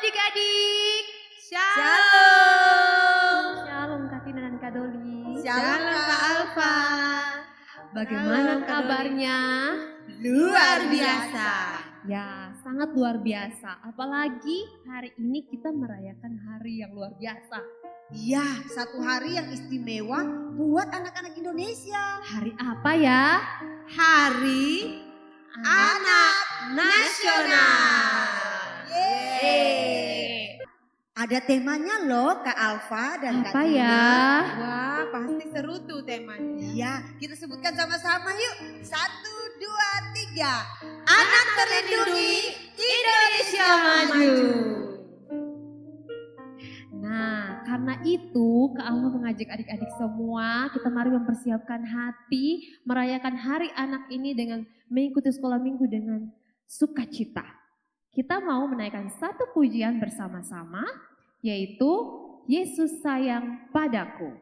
adik-adik. Shalom. Shalom Kak Tina dan Kak Doli. Shalom Kak Alfa. Bagaimana kabarnya? Luar biasa. Ya, sangat luar biasa. Apalagi hari ini kita merayakan hari yang luar biasa. Iya, satu hari yang istimewa buat anak-anak Indonesia. Hari apa ya? Hari Anak Nasional. Yeay. Ada temanya loh Kak Alfa dan Kak Apa Tina. ya? Wah, pasti seru tuh temanya. Iya, kita sebutkan sama-sama yuk. 1, 2, 3. Anak terlindungi, Indonesia maju. Nah, karena itu Kak Alfa mengajak adik-adik semua, kita mari mempersiapkan hati, merayakan hari anak ini dengan mengikuti sekolah minggu dengan sukacita. Kita mau menaikkan satu pujian bersama-sama, yaitu Yesus sayang padaku.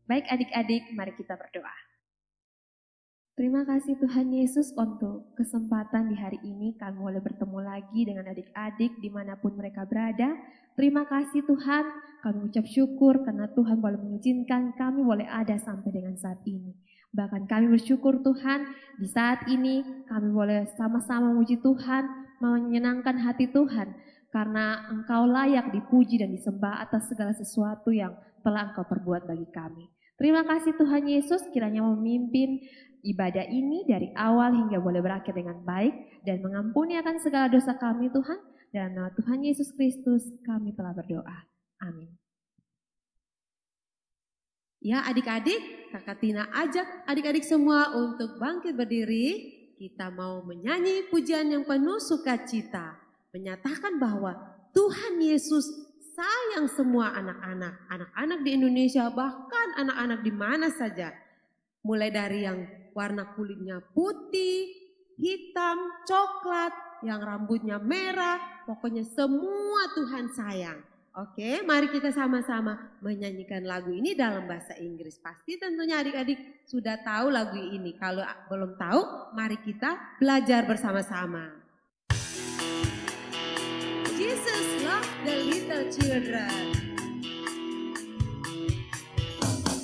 Baik adik-adik, mari kita berdoa. Terima kasih Tuhan Yesus untuk kesempatan di hari ini kami boleh bertemu lagi dengan adik-adik dimanapun mereka berada. Terima kasih Tuhan, kami ucap syukur karena Tuhan boleh mengizinkan kami boleh ada sampai dengan saat ini. Bahkan kami bersyukur Tuhan, di saat ini kami boleh sama-sama memuji Tuhan, menyenangkan hati Tuhan. Karena Engkau layak dipuji dan disembah atas segala sesuatu yang telah Engkau perbuat bagi kami. Terima kasih Tuhan Yesus kiranya memimpin ibadah ini dari awal hingga boleh berakhir dengan baik dan mengampuni akan segala dosa kami Tuhan. Dalam nama Tuhan Yesus Kristus kami telah berdoa. Amin. Ya adik-adik, Kakak Tina ajak adik-adik semua untuk bangkit berdiri. Kita mau menyanyi pujian yang penuh sukacita. Menyatakan bahwa Tuhan Yesus sayang semua anak-anak di Indonesia, bahkan anak-anak di mana saja. Mulai dari yang warna kulitnya putih, hitam, coklat, yang rambutnya merah, pokoknya semua Tuhan sayang. Oke, mari kita sama-sama menyanyikan lagu ini dalam bahasa Inggris. Pasti tentunya adik-adik sudah tahu lagu ini. Kalau belum tahu, mari kita belajar bersama-sama. Jesus loves the little children.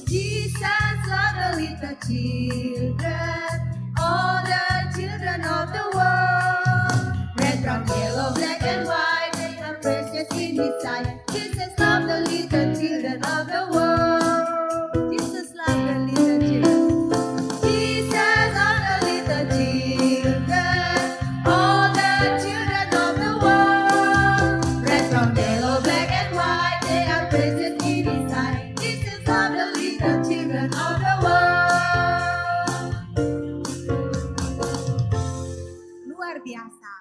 Jesus loves the little children, all the children of the world. Red, brown, yellow, black and white, they are precious in His sight. Jesus loves the little children of the world. Jesus loves the little children. Jesus loves the little children, all the children of the world. Red, brown, yellow, black and white, they are precious in His sight. Jesus loves the little children of the world. Luar biasa.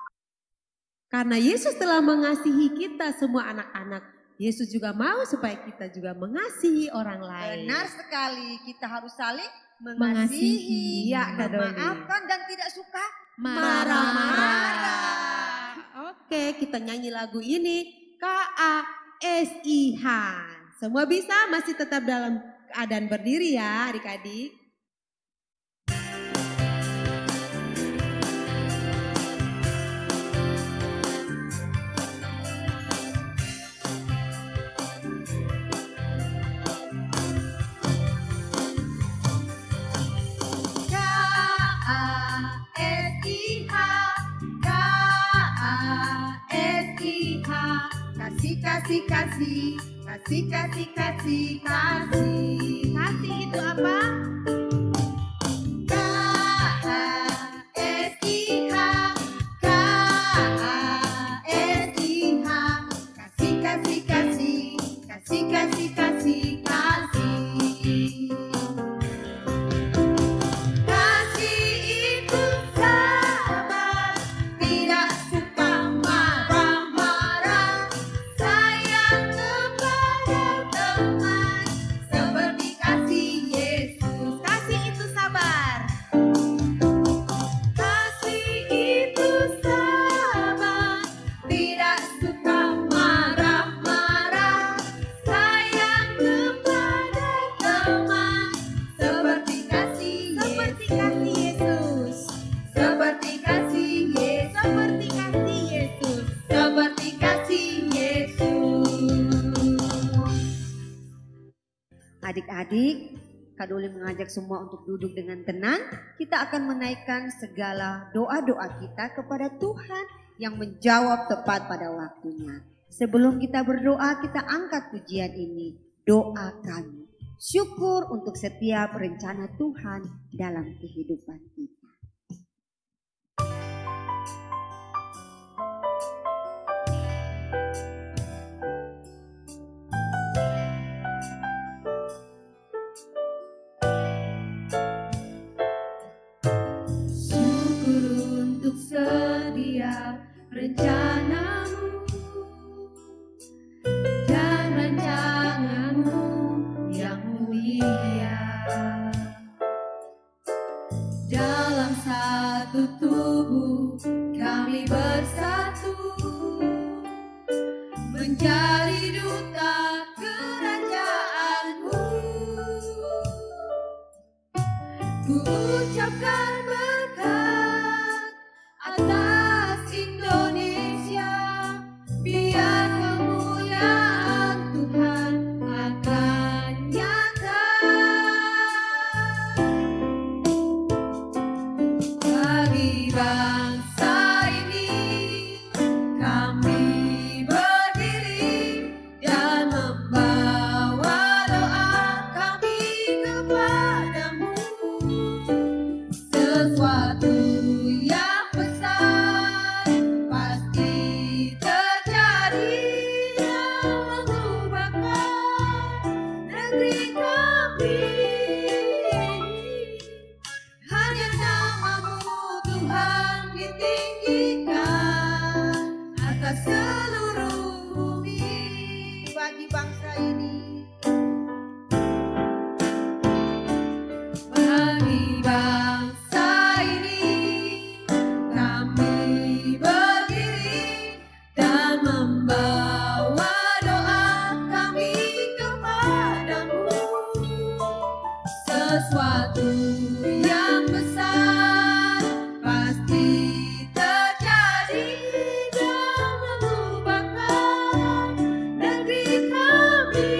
Karena Yesus telah mengasihi kita semua anak-anak Yesus juga mau supaya kita juga mengasihi orang lain. Benar sekali, kita harus saling Mengasihi. mengasihi, Ya, Kak Doli. memaafkan dan tidak suka Marah-marah. Oke, kita nyanyi lagu ini KASIH. Semua bisa masih tetap dalam keadaan berdiri ya adik-adik. KASIH, KASIH, kasih, kasih, kasih, kasih, kasih, kasih, kasih. Kasih itu apa? KASIH, KASIH, kasih, kasih, kasih, kasih, kasih, kasih, kasih. Kasih itu sabar, tidak suka marah-marah, sayang kepada teman, seperti kasih Yesus. Kasih itu sabar. Kasih itu sabar, tidak suka marah-marah, sayang kepada teman, seperti kasih Yesus. Seperti kasih Yesus. Seperti kasih Yesus. Seperti kasih Yesus. Adik-adik, Kak Doli mengajak semua untuk duduk dengan tenang. Kita akan menaikkan segala doa-doa kita kepada Tuhan yang menjawab tepat pada waktunya. Sebelum kita berdoa, kita angkat pujian ini. Doa kami. Syukur untuk setiap rencana Tuhan dalam kehidupan kita. Syukur untuk setiap rencanamu dan rancanganmu yang mulia. Dalam satu tubuh kami bersatu, menjadi duta kerajaan-Mu. Ku ucapkan berkat atas Indonesia, biar kemuliaan Tuhan akan nyata. Bagi bangsa ini kami berdiri dan membawa doa kami kepadamu. Sesuatu yang besar pasti terjadi dan mengubahkan negeri kami. Hanya nama-Mu Tuhan ditinggikan atas seluruh bumi. Bagi bangsa ini, bagi bangsa ini kami berdiri dan membawa doa kami kepadamu. Sesuatu yang besar pasti terjadi dan mengubahkan negeri kami.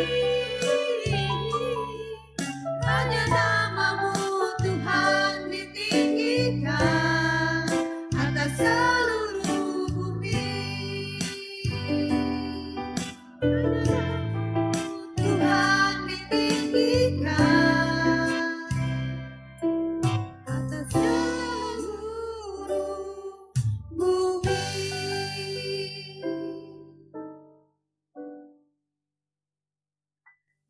Hanya nama-Mu Tuhan ditinggikan atas seluruh bumi. Hanya nama-Mu Tuhan ditinggikan atas seluruh bumi.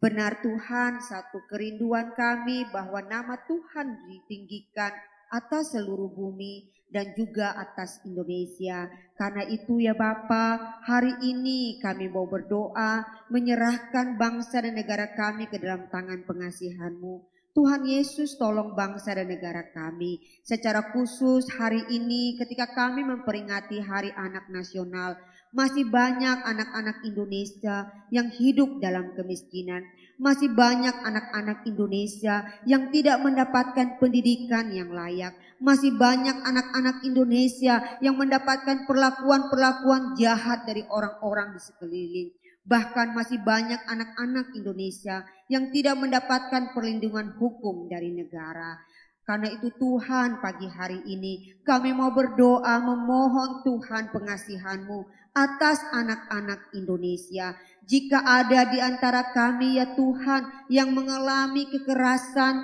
Benar Tuhan, satu kerinduan kami bahwa nama Tuhan ditinggikan atas seluruh bumi dan juga atas Indonesia. Karena itu ya Bapa, hari ini kami mau berdoa menyerahkan bangsa dan negara kami ke dalam tangan pengasihan-Mu. Tuhan Yesus, tolong bangsa dan negara kami. Secara khusus hari ini ketika kami memperingati Hari Anak Nasional, masih banyak anak-anak Indonesia yang hidup dalam kemiskinan. Masih banyak anak-anak Indonesia yang tidak mendapatkan pendidikan yang layak. Masih banyak anak-anak Indonesia yang mendapatkan perlakuan-perlakuan jahat dari orang-orang di sekeliling. Bahkan masih banyak anak-anak Indonesia yang tidak mendapatkan perlindungan hukum dari negara. Karena itu Tuhan, pagi hari ini kami mau berdoa memohon Tuhan pengasihan-Mu atas anak-anak Indonesia. Jika ada di antara kami ya Tuhan yang mengalami kekerasan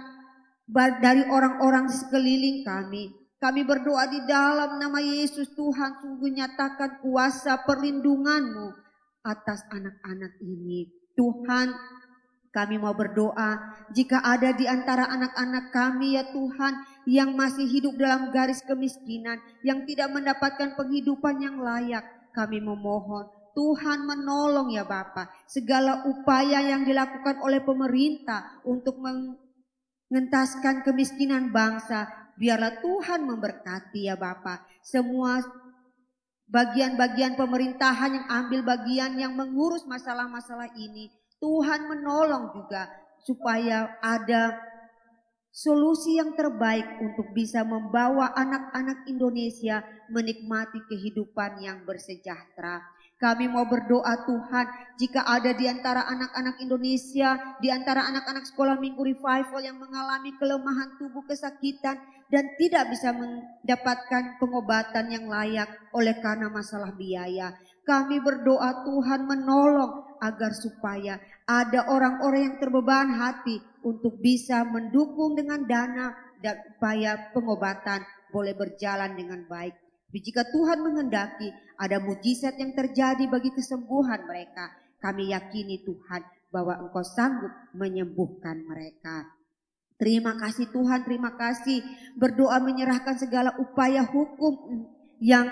dari orang-orang di sekeliling kami berdoa di dalam nama Yesus. Tuhan, sungguh nyatakan kuasa perlindungan-Mu atas anak-anak ini. Tuhan, kami mau berdoa jika ada di antara anak-anak kami ya Tuhan yang masih hidup dalam garis kemiskinan, yang tidak mendapatkan penghidupan yang layak, kami memohon Tuhan menolong ya Bapa. Segala upaya yang dilakukan oleh pemerintah untuk mengentaskan kemiskinan bangsa, biarlah Tuhan memberkati ya Bapa. Semua bagian-bagian pemerintahan yang ambil bagian yang mengurus masalah-masalah ini, Tuhan menolong juga supaya ada solusi yang terbaik untuk bisa membawa anak-anak Indonesia menikmati kehidupan yang bersejahtera. Kami mau berdoa Tuhan, jika ada di antara anak-anak Indonesia, di antara anak-anak sekolah minggu revival yang mengalami kelemahan tubuh, kesakitan, dan tidak bisa mendapatkan pengobatan yang layak oleh karena masalah biaya. Kami berdoa Tuhan menolong agar supaya ada orang-orang yang terbeban hati untuk bisa mendukung dengan dana dan upaya pengobatan boleh berjalan dengan baik. Tapi jika Tuhan menghendaki ada mujizat yang terjadi bagi kesembuhan mereka, kami yakini Tuhan bahwa Engkau sanggup menyembuhkan mereka. Terima kasih Tuhan, terima kasih. Berdoa menyerahkan segala upaya hukum yang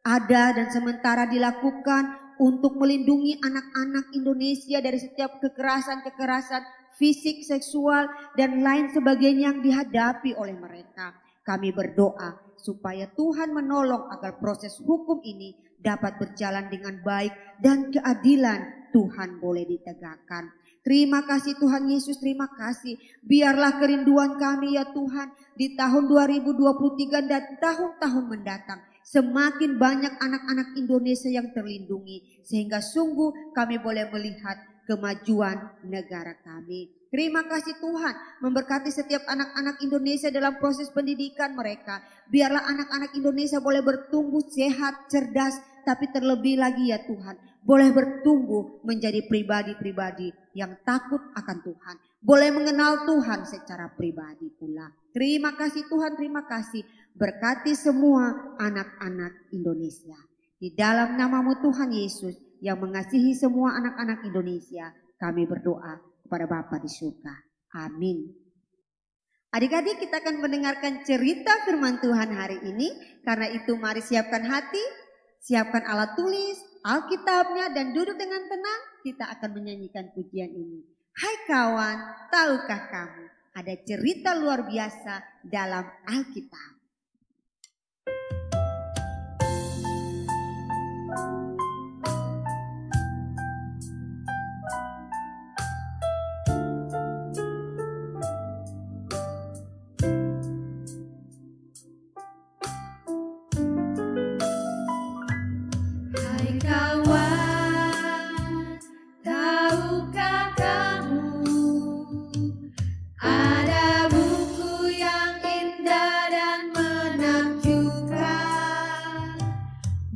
ada dan sementara dilakukan untuk melindungi anak-anak Indonesia dari setiap kekerasan-kekerasan fisik, seksual, dan lain sebagainya yang dihadapi oleh mereka. Kami berdoa supaya Tuhan menolong agar proses hukum ini dapat berjalan dengan baik dan keadilan Tuhan boleh ditegakkan. Terima kasih Tuhan Yesus, terima kasih. Biarlah kerinduan kami ya Tuhan di tahun 2023 dan tahun-tahun mendatang. Semakin banyak anak-anak Indonesia yang terlindungi. Sehingga sungguh kami boleh melihat kemajuan negara kami. Terima kasih Tuhan memberkati setiap anak-anak Indonesia dalam proses pendidikan mereka. Biarlah anak-anak Indonesia boleh bertumbuh sehat, cerdas, tapi terlebih lagi ya Tuhan, boleh bertumbuh menjadi pribadi-pribadi yang takut akan Tuhan. Boleh mengenal Tuhan secara pribadi pula. Terima kasih Tuhan, terima kasih. Berkati semua anak-anak Indonesia. Di dalam nama-Mu Tuhan Yesus yang mengasihi semua anak-anak Indonesia, kami berdoa kepada Bapa di surga. Amin. Adik-adik, kita akan mendengarkan cerita firman Tuhan hari ini. Karena itu mari siapkan hati, siapkan alat tulis, Alkitabnya, dan duduk dengan tenang. Kita akan menyanyikan pujian ini. Hai kawan, tahukah kamu ada cerita luar biasa dalam Alkitab?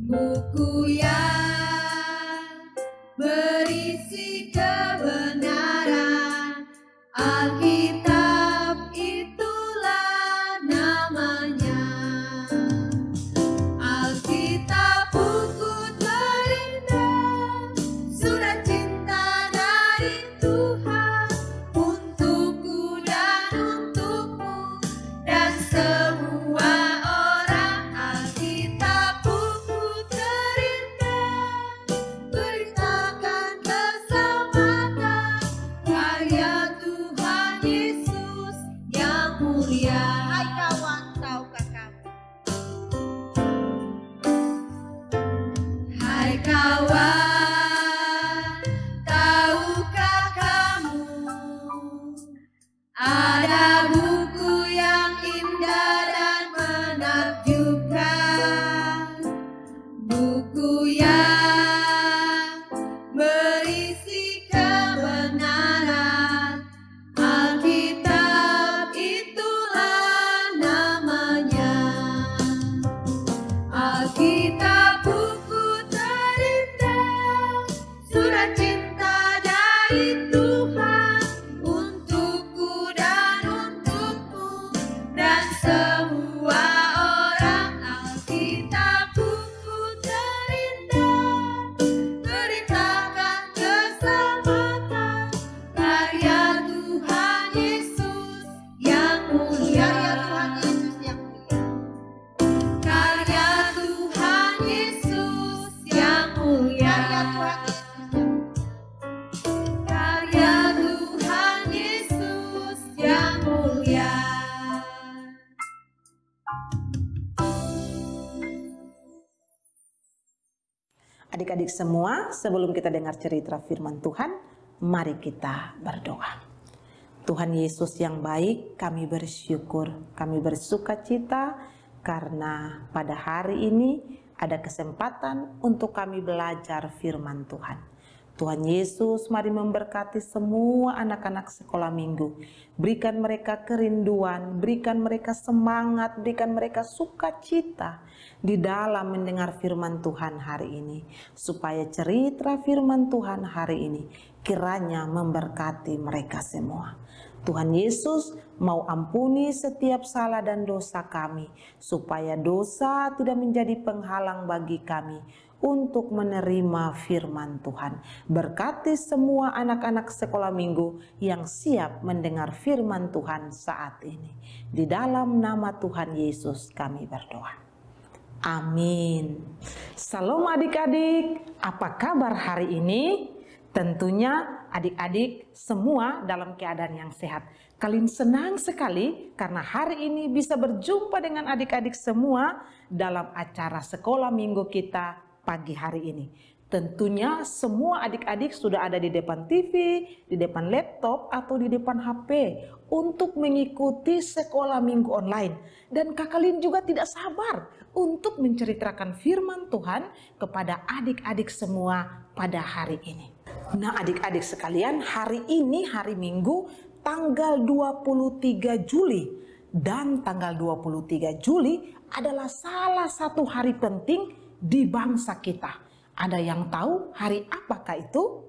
Buku yang mulia. Hai kawan, tahukah kamu? Hai kawan, tahukah kamu? Ada buku yang indah dan menakjubkan, buku yang berisi kebenaran. Alkitab itulah namanya. Alkitab buku terindah, surat cinta dari Tuhan untukku dan untukmu dan semua orang. Alkitab buku terindah, beritakan keselamatan, karya Tuhan Yesus yang mulia. Karya Tuhan Yesus yang mulia. Karya Tuhan Yesus yang mulia. Adik-adik semua, sebelum kita dengar cerita firman Tuhan, mari kita berdoa. Tuhan Yesus yang baik, kami bersyukur, kami bersuka cita karena pada hari ini ada kesempatan untuk kami belajar firman Tuhan. Tuhan Yesus, mari memberkati semua anak-anak sekolah minggu. Berikan mereka kerinduan, berikan mereka semangat, berikan mereka sukacita di dalam mendengar firman Tuhan hari ini. Supaya cerita firman Tuhan hari ini kiranya memberkati mereka semua. Tuhan Yesus mau ampuni setiap salah dan dosa kami, supaya dosa tidak menjadi penghalang bagi kami untuk menerima firman Tuhan. Berkati semua anak-anak sekolah minggu yang siap mendengar firman Tuhan saat ini. Di dalam nama Tuhan Yesus kami berdoa. Amin. Salam adik-adik, apa kabar hari ini? Tentunya adik-adik semua dalam keadaan yang sehat. Kalian senang sekali karena hari ini bisa berjumpa dengan adik-adik semua dalam acara sekolah minggu kita pagi hari ini. Tentunya semua adik-adik sudah ada di depan TV, di depan laptop atau di depan HP untuk mengikuti sekolah minggu online. Dan kalian juga tidak sabar untuk menceritakan firman Tuhan kepada adik-adik semua pada hari ini. Nah adik-adik sekalian, hari ini hari Minggu tanggal 23 Juli. Dan tanggal 23 Juli adalah salah satu hari penting di bangsa kita. Ada yang tahu hari apakah itu?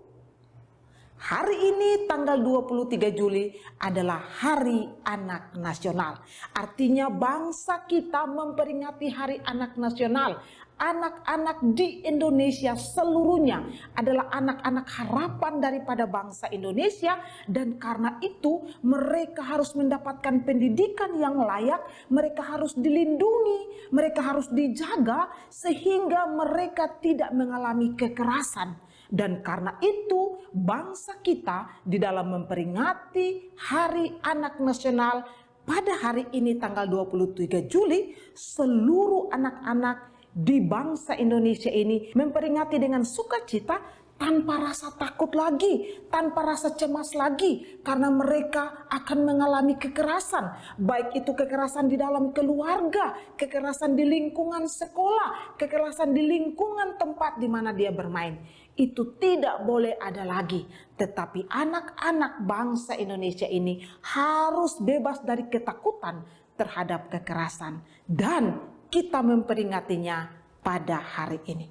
Hari ini tanggal 23 Juli adalah Hari Anak Nasional. Artinya bangsa kita memperingati Hari Anak Nasional. Anak-anak di Indonesia seluruhnya adalah anak-anak harapan daripada bangsa Indonesia, dan karena itu mereka harus mendapatkan pendidikan yang layak, mereka harus dilindungi, mereka harus dijaga sehingga mereka tidak mengalami kekerasan. Dan karena itu bangsa kita di dalam memperingati Hari Anak Nasional pada hari ini tanggal 23 Juli, seluruh anak-anak di bangsa Indonesia ini memperingati dengan sukacita tanpa rasa takut lagi, tanpa rasa cemas lagi, karena mereka akan mengalami kekerasan, baik itu kekerasan di dalam keluarga, kekerasan di lingkungan sekolah, kekerasan di lingkungan tempat di mana dia bermain. Itu tidak boleh ada lagi, tetapi anak-anak bangsa Indonesia ini harus bebas dari ketakutan terhadap kekerasan, dan kita memperingatinya pada hari ini.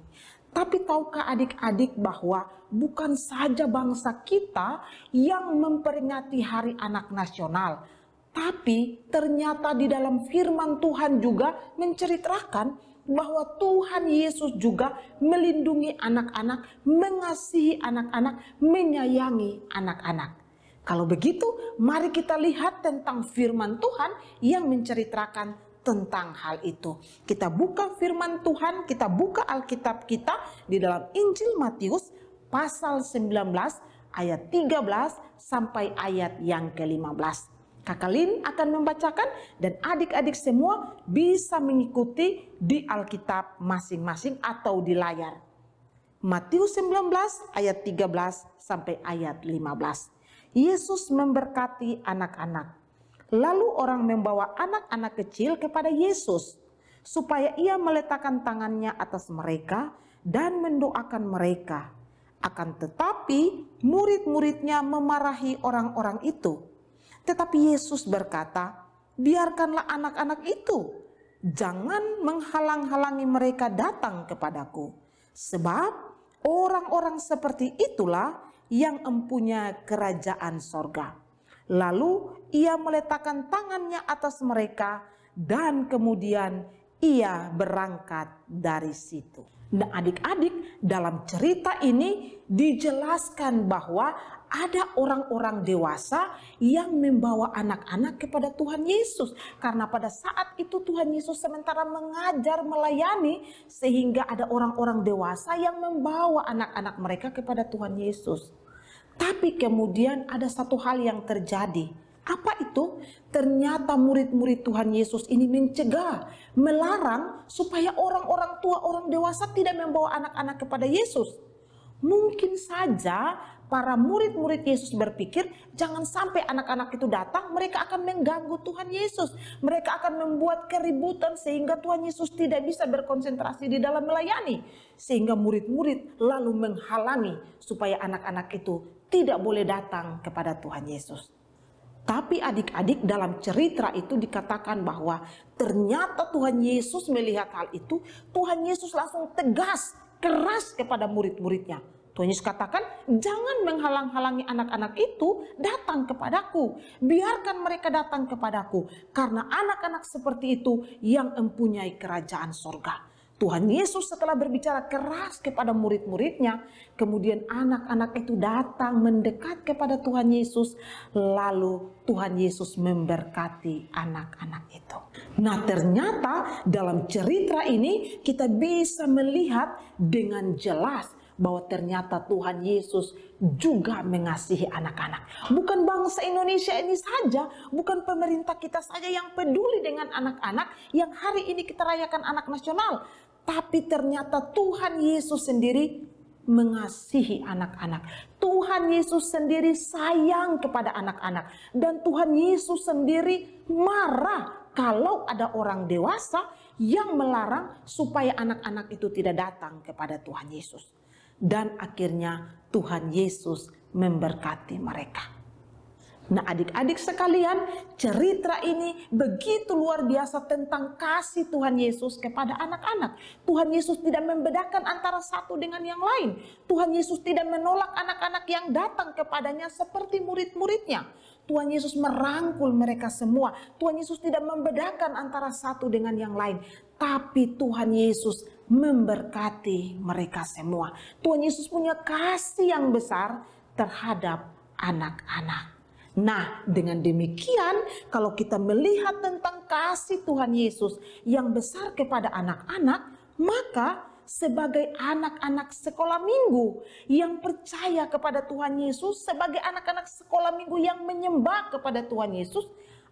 Tapi tahukah adik-adik bahwa bukan saja bangsa kita yang memperingati Hari Anak Nasional, tapi ternyata di dalam firman Tuhan juga menceritakan bahwa Tuhan Yesus juga melindungi anak-anak, mengasihi anak-anak, menyayangi anak-anak. Kalau begitu, mari kita lihat tentang firman Tuhan yang menceritakan tentang hal itu. Kita buka firman Tuhan, kita buka Alkitab kita di dalam Injil Matius pasal 19 ayat 13 sampai ayat yang ke-15. Kakak Lin akan membacakan dan adik-adik semua bisa mengikuti di Alkitab masing-masing atau di layar. Matius 19 ayat 13 sampai ayat 15. Yesus memberkati anak-anak. Lalu orang membawa anak-anak kecil kepada Yesus supaya ia meletakkan tangannya atas mereka dan mendoakan mereka. Akan tetapi murid-muridnya memarahi orang-orang itu. Tetapi Yesus berkata, biarkanlah anak-anak itu. Jangan menghalang-halangi mereka datang kepadaku. Sebab orang-orang seperti itulah yang mempunyai kerajaan sorga. Lalu ia meletakkan tangannya atas mereka dan kemudian ia berangkat dari situ. Nah, adik-adik, dalam cerita ini dijelaskan bahwa ada orang-orang dewasa yang membawa anak-anak kepada Tuhan Yesus. Karena pada saat itu Tuhan Yesus sementara mengajar, melayani, sehingga ada orang-orang dewasa yang membawa anak-anak mereka kepada Tuhan Yesus. Tapi kemudian ada satu hal yang terjadi. Apa itu? Ternyata murid-murid Tuhan Yesus ini mencegah, melarang supaya orang-orang tua, orang dewasa tidak membawa anak-anak kepada Yesus. Mungkin saja para murid-murid Yesus berpikir jangan sampai anak-anak itu datang, mereka akan mengganggu Tuhan Yesus. Mereka akan membuat keributan sehingga Tuhan Yesus tidak bisa berkonsentrasi di dalam melayani. Sehingga murid-murid lalu menghalangi supaya anak-anak itu tidak boleh datang kepada Tuhan Yesus. Tapi adik-adik, dalam cerita itu dikatakan bahwa ternyata Tuhan Yesus melihat hal itu, Tuhan Yesus langsung tegas, keras kepada murid-muridnya. Tuhan Yesus katakan, jangan menghalang-halangi anak-anak itu datang kepadaku. Biarkan mereka datang kepadaku. Karena anak-anak seperti itu yang mempunyai kerajaan sorga. Tuhan Yesus setelah berbicara keras kepada murid-muridnya, kemudian anak-anak itu datang mendekat kepada Tuhan Yesus, lalu Tuhan Yesus memberkati anak-anak itu. Nah, ternyata dalam cerita ini kita bisa melihat dengan jelas bahwa ternyata Tuhan Yesus juga mengasihi anak-anak. Bukan bangsa Indonesia ini saja, bukan pemerintah kita saja yang peduli dengan anak-anak yang hari ini kita rayakan anak nasional. Tapi ternyata Tuhan Yesus sendiri mengasihi anak-anak. Tuhan Yesus sendiri sayang kepada anak-anak. Dan Tuhan Yesus sendiri marah kalau ada orang dewasa yang melarang supaya anak-anak itu tidak datang kepada Tuhan Yesus. Dan akhirnya Tuhan Yesus memberkati mereka. Nah, adik-adik sekalian, cerita ini begitu luar biasa tentang kasih Tuhan Yesus kepada anak-anak. Tuhan Yesus tidak membedakan antara satu dengan yang lain. Tuhan Yesus tidak menolak anak-anak yang datang kepadanya seperti murid-muridnya. Tuhan Yesus merangkul mereka semua. Tuhan Yesus tidak membedakan antara satu dengan yang lain. Tapi Tuhan Yesus memberkati mereka semua. Tuhan Yesus punya kasih yang besar terhadap anak-anak. Nah, dengan demikian kalau kita melihat tentang kasih Tuhan Yesus yang besar kepada anak-anak, maka sebagai anak-anak sekolah minggu yang percaya kepada Tuhan Yesus, sebagai anak-anak sekolah minggu yang menyembah kepada Tuhan Yesus,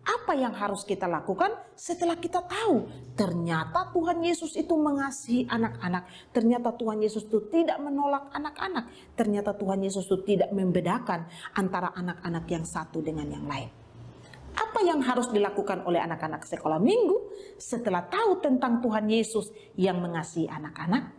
apa yang harus kita lakukan setelah kita tahu ternyata Tuhan Yesus itu mengasihi anak-anak, ternyata Tuhan Yesus itu tidak menolak anak-anak, ternyata Tuhan Yesus itu tidak membedakan antara anak-anak yang satu dengan yang lain. Apa yang harus dilakukan oleh anak-anak sekolah minggu setelah tahu tentang Tuhan Yesus yang mengasihi anak-anak?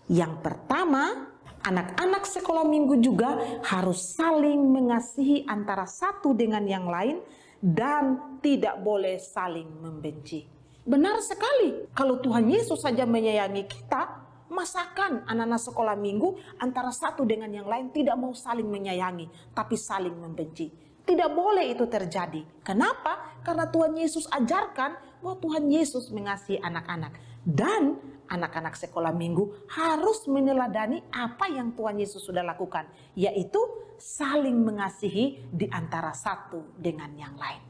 Yang pertama, anak-anak sekolah minggu juga harus saling mengasihi antara satu dengan yang lain dan tidak boleh saling membenci. Benar sekali, kalau Tuhan Yesus saja menyayangi kita, masakan anak-anak sekolah minggu antara satu dengan yang lain tidak mau saling menyayangi, tapi saling membenci. Tidak boleh itu terjadi. Kenapa? Karena Tuhan Yesus ajarkan bahwa Tuhan Yesus mengasihi anak-anak. Dan anak-anak sekolah minggu harus meneladani apa yang Tuhan Yesus sudah lakukan, yaitu saling mengasihi di antara satu dengan yang lain.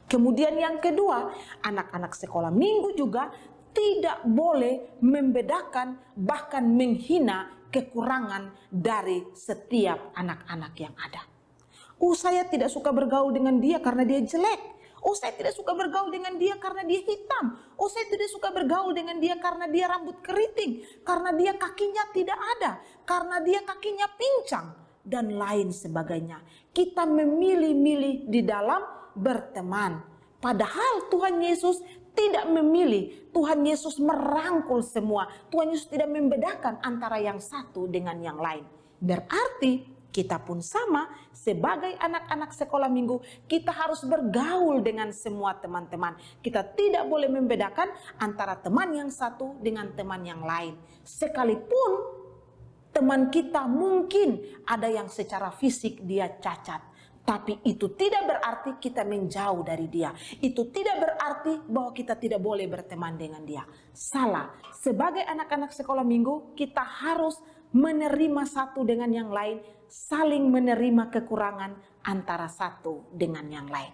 Kemudian yang kedua, anak-anak sekolah minggu juga tidak boleh membedakan bahkan menghina kekurangan dari setiap anak-anak yang ada. Oh, saya tidak suka bergaul dengan dia karena dia jelek. Oh, saya tidak suka bergaul dengan dia karena dia hitam. Oh, saya tidak suka bergaul dengan dia karena dia rambut keriting, karena dia kakinya tidak ada, karena dia kakinya pincang, dan lain sebagainya. Kita memilih-milih di dalam berteman. Padahal Tuhan Yesus tidak memilih. Tuhan Yesus merangkul semua. Tuhan Yesus tidak membedakan antara yang satu dengan yang lain. Berarti kita pun sama, sebagai anak-anak sekolah minggu, kita harus bergaul dengan semua teman-teman. Kita tidak boleh membedakan antara teman yang satu dengan teman yang lain. Sekalipun teman kita mungkin ada yang secara fisik dia cacat, tapi itu tidak berarti kita menjauh dari dia. Itu tidak berarti bahwa kita tidak boleh berteman dengan dia. Salah. Sebagai anak-anak sekolah minggu, kita harus menerima satu dengan yang lain, saling menerima kekurangan antara satu dengan yang lain.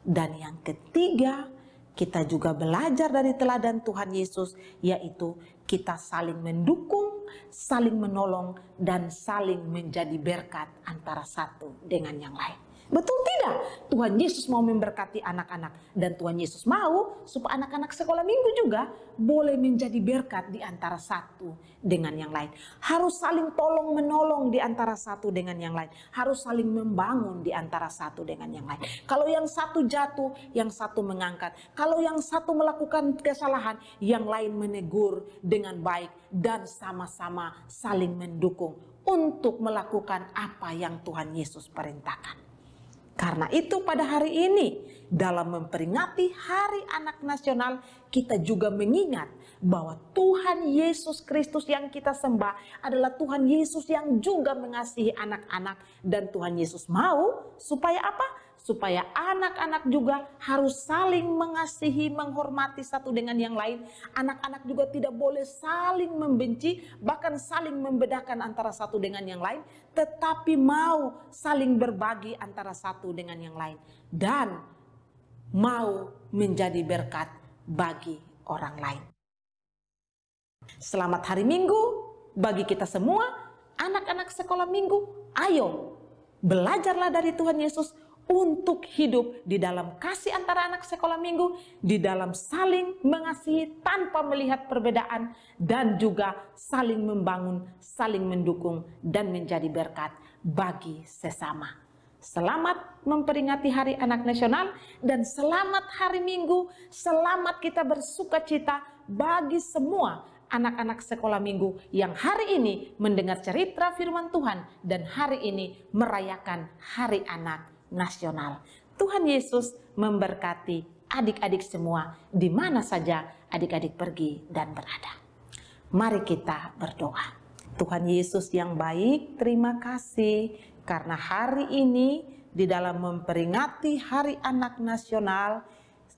Dan yang ketiga, kita juga belajar dari teladan Tuhan Yesus, yaitu kita saling mendukung, saling menolong, dan saling menjadi berkat antara satu dengan yang lain. Betul tidak? Tuhan Yesus mau memberkati anak-anak, dan Tuhan Yesus mau supaya anak-anak sekolah minggu juga boleh menjadi berkat di antara satu dengan yang lain. Harus saling tolong menolong di antara satu dengan yang lain. Harus saling membangun di antara satu dengan yang lain. Kalau yang satu jatuh, yang satu mengangkat. Kalau yang satu melakukan kesalahan, yang lain menegur dengan baik dan sama-sama saling mendukung untuk melakukan apa yang Tuhan Yesus perintahkan. Karena itu pada hari ini, dalam memperingati Hari Anak Nasional, kita juga mengingat bahwa Tuhan Yesus Kristus yang kita sembah adalah Tuhan Yesus yang juga mengasihi anak-anak. Dan Tuhan Yesus mau supaya apa? Supaya anak-anak juga harus saling mengasihi, menghormati satu dengan yang lain. Anak-anak juga tidak boleh saling membenci, bahkan saling membedakan antara satu dengan yang lain, tetapi mau saling berbagi antara satu dengan yang lain. Dan mau menjadi berkat bagi orang lain. Selamat hari Minggu bagi kita semua, anak-anak sekolah minggu. Ayo, belajarlah dari Tuhan Yesus untuk hidup di dalam kasih antara anak sekolah minggu, di dalam saling mengasihi tanpa melihat perbedaan, dan juga saling membangun, saling mendukung, dan menjadi berkat bagi sesama. Selamat memperingati Hari Anak Nasional, dan selamat hari Minggu, selamat kita bersukacita bagi semua anak-anak sekolah minggu yang hari ini mendengar cerita firman Tuhan, dan hari ini merayakan Hari Anak Nasional. Tuhan Yesus memberkati adik-adik semua di mana saja adik-adik pergi dan berada. Mari kita berdoa. Tuhan Yesus yang baik, terima kasih karena hari ini di dalam memperingati Hari Anak Nasional,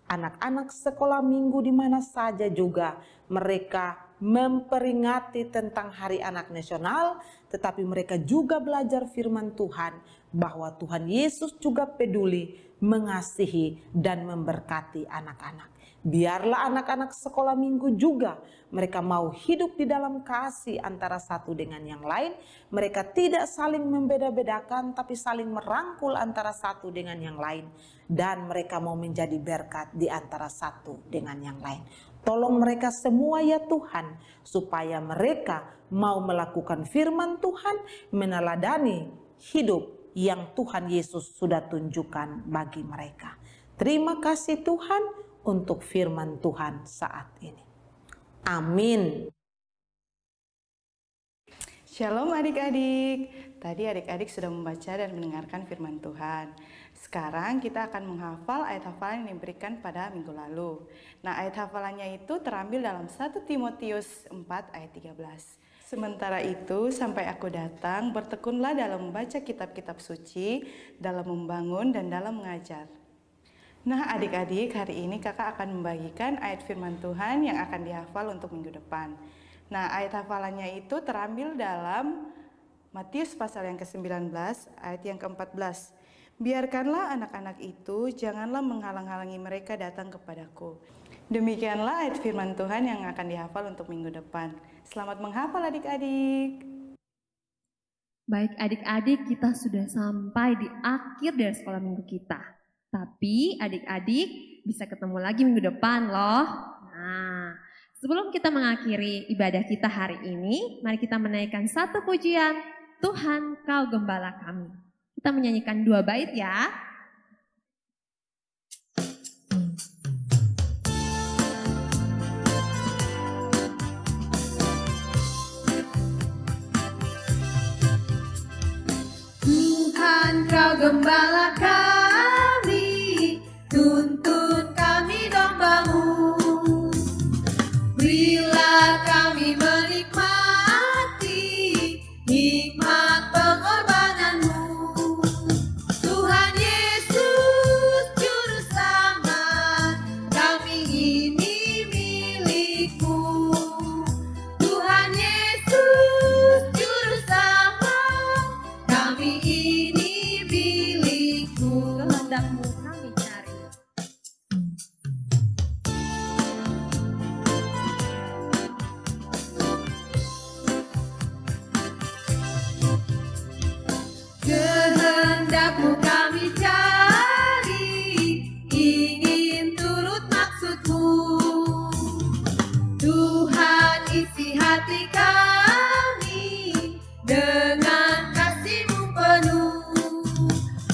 anak-anak sekolah minggu di mana saja juga mereka memperingati tentang Hari Anak Nasional, tetapi mereka juga belajar firman Tuhan bahwa Tuhan Yesus juga peduli, mengasihi, dan memberkati anak-anak. Biarlah anak-anak sekolah minggu juga mereka mau hidup di dalam kasih antara satu dengan yang lain. Mereka tidak saling membeda-bedakan, tapi saling merangkul antara satu dengan yang lain. Dan mereka mau menjadi berkat di antara satu dengan yang lain. Tolong mereka semua ya Tuhan, supaya mereka mau melakukan firman Tuhan, meneladani hidup yang Tuhan Yesus sudah tunjukkan bagi mereka. Terima kasih Tuhan untuk firman Tuhan saat ini. Amin. Shalom adik-adik. Tadi adik-adik sudah membaca dan mendengarkan firman Tuhan. Sekarang kita akan menghafal ayat hafalan yang diberikan pada minggu lalu. Nah, ayat hafalannya itu terambil dalam 1 Timotius 4 ayat 13. Sementara itu, sampai aku datang, bertekunlah dalam membaca kitab-kitab suci, dalam membangun dan dalam mengajar. Nah, adik-adik, hari ini kakak akan membagikan ayat firman Tuhan yang akan dihafal untuk minggu depan. Nah, ayat hafalannya itu terambil dalam Matius pasal yang ke-19, ayat yang ke-14. Biarkanlah anak-anak itu, janganlah menghalang-halangi mereka datang kepadaku. Demikianlah ayat firman Tuhan yang akan dihafal untuk minggu depan. Selamat menghafal adik-adik. Baik adik-adik, kita sudah sampai di akhir dari sekolah minggu kita. Tapi adik-adik bisa ketemu lagi minggu depan loh. Nah, sebelum kita mengakhiri ibadah kita hari ini, mari kita menaikkan satu pujian, Tuhan Kau Gembala Kami. Kita menyanyikan 2 bait ya. Tuhan Kau Gembala kami, tuntun kami domba-Mu. Berilah kami menikmati hikmat pengorbanan-Mu. Tuhan Yesus Juru Selamat, kami ini milik-Mu. Tuhan Yesus Juru Selamat, kami ini milik-Mu. Kehendak-Mu kami cari. Kehendak-Mu kami cari, ingin turut maksud-Mu. Tuhan isi hati kami dengan kasih-Mu penuh.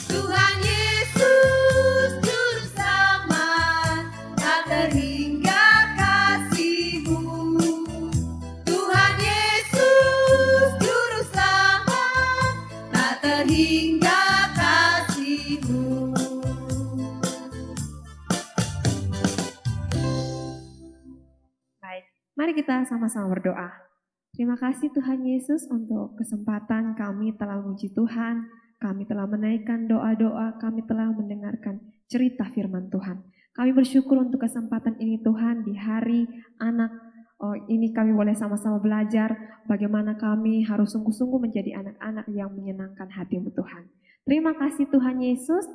Tuhan Yesus Juru Selamat, tak terhingga kasih-Mu. Tuhan Yesus Juru Selamat, tak terhingga kasih-Mu. Baik, mari kita sama-sama berdoa. Terima kasih Tuhan Yesus untuk kesempatan kami telah memuji Tuhan, kami telah menaikkan doa-doa, kami telah mendengarkan cerita firman Tuhan. Kami bersyukur untuk kesempatan ini Tuhan di hari anak ini kami boleh sama-sama belajar bagaimana kami harus sungguh-sungguh menjadi anak-anak yang menyenangkan hati-Mu Tuhan. Terima kasih Tuhan Yesus.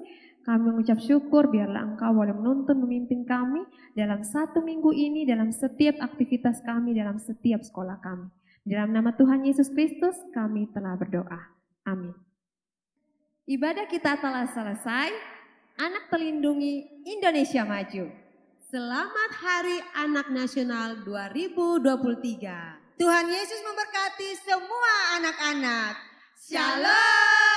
Kami mengucap syukur biarlah Engkau boleh menuntun memimpin kami dalam 1 minggu ini, dalam setiap aktivitas kami, dalam setiap sekolah kami. Dalam nama Tuhan Yesus Kristus kami telah berdoa. Amin. Ibadah kita telah selesai. Anak terlindungi, Indonesia maju. Selamat Hari Anak Nasional 2023. Tuhan Yesus memberkati semua anak-anak. Shalom.